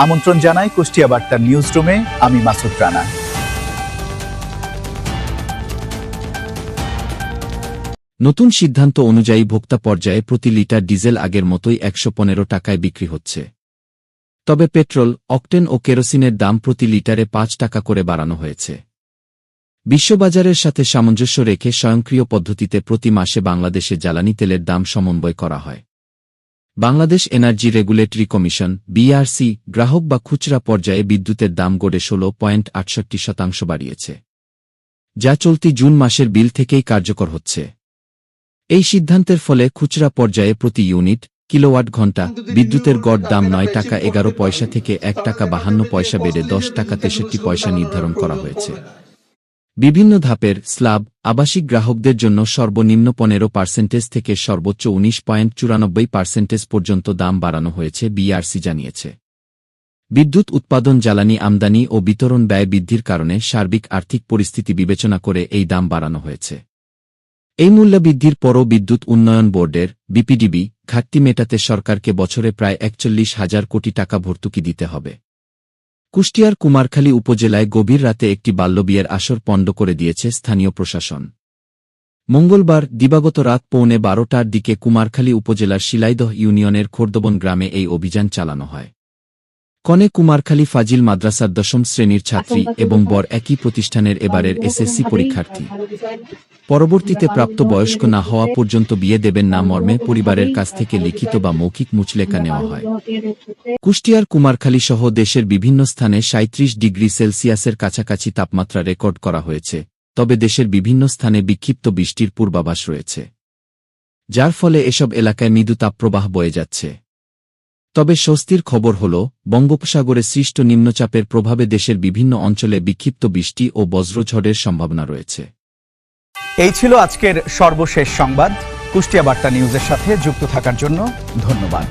আমন্ত্রণ জানাই কুষ্টিয়া বার্তার নিউজ রুমে। আমি মাসুদ রানা। নতুন সিদ্ধান্ত অনুযায়ী ভোক্তা পর্যায়ে প্রতি লিটার ডিজেল আগের মতোই ১১৫ টাকায় বিক্রি হচ্ছে। তবে পেট্রোল, অকটেন ও কেরোসিনের দাম প্রতি লিটারে ৫ টাকা করে বাড়ানো হয়েছে। বিশ্ববাজারের সাথে সামঞ্জস্য রেখে স্বয়ংক্রিয় পদ্ধতিতে প্রতি মাসে বাংলাদেশে জ্বালানি তেলের দাম সমন্বয় করা হয়। Bangladesh energy regulatory commission (BRC) গ্রাহক বা খুচরা পর্যায়ে বিদ্যুতের দাম গড়ে ১৬.৬৮% বাড়িয়েছে, যা চলতি জুন মাসের বিল থেকেই কার্যকর হচ্ছে। এই সিদ্ধান্তের ফলে খুচরা পর্যায়ে প্রতি ইউনিট কিলোওয়াট ঘণ্টা বিদ্যুতের গড় দাম ৯ টাকা ১১ পয়সা থেকে ১ টাকা ৫২ পয়সা বেড়ে ১০ টাকা ৬৩ পয়সা নির্ধারণ করা হয়েছে। বিভিন্ন ধাপের স্ল্যাব আবাসিক গ্রাহকদের জন্য সর্বনিম্ন ১৫% থেকে সর্বোচ্চ ১৯.৯৪% পর্যন্ত দাম বাড়ানো হয়েছে, বিআরসি জানিয়েছে। বিদ্যুৎ উৎপাদন, জ্বালানি আমদানি ও বিতরণ ব্যয় বৃদ্ধির কারণে সার্বিক আর্থিক পরিস্থিতি বিবেচনা করে এই দাম বাড়ানো হয়েছে। এই মূল্যবৃদ্ধির পরও বিদ্যুৎ উন্নয়ন বোর্ডের (বিপিডিবি) ঘাটতি মেটাতে সরকারকে বছরে প্রায় ৪১,০০০ কোটি টাকা ভর্তুকি দিতে হবে। কুষ্টিয়ার কুমারখালী উপজেলায় গভীর রাতে একটি বাল্যবিয়ের আসর পণ্ড করে দিয়েছে স্থানীয় প্রশাসন। মঙ্গলবার দিবাগত রাত ১১:৩০টার দিকে কুমারখালী উপজেলার শিলাইদহ ইউনিয়নের খোর্দবন গ্রামে এই অভিযান চালানো হয়। কনে কুমারখালী ফাজিল মাদ্রাসার ১০ম শ্রেণীর ছাত্রী এবং বর একই প্রতিষ্ঠানের এবারের এসএসসি পরীক্ষার্থী। পরবর্তীতে প্রাপ্তবয়স্ক না হওয়া পর্যন্ত বিয়ে দেবেন না মর্মে পরিবারের কাছ থেকে লিখিত বা মৌখিক মুচলেকা নেওয়া হয়। কুষ্টিয়ার কুমারখালী সহ দেশের বিভিন্ন স্থানে ৩৭ ডিগ্রি সেলসিয়াসের কাছাকাছি তাপমাত্রা রেকর্ড করা হয়েছে, তবে দেশের বিভিন্ন স্থানে বিক্ষিপ্ত বৃষ্টির পূর্বাভাস রয়েছে, যার ফলে এসব এলাকায় মৃদু তাপপ্রবাহ বয়ে যাচ্ছে। তবে স্বস্তির খবর হল, বঙ্গোপসাগরে সৃষ্ট নিম্নচাপের প্রভাবে দেশের বিভিন্ন অঞ্চলে বিক্ষিপ্ত বৃষ্টি ও বজ্রঝড়ের সম্ভাবনা রয়েছে। এই ছিল আজকের সর্বশেষ সংবাদ। কুষ্টিয়া বার্তা নিউজের সাথে যুক্ত থাকার জন্য ধন্যবাদ।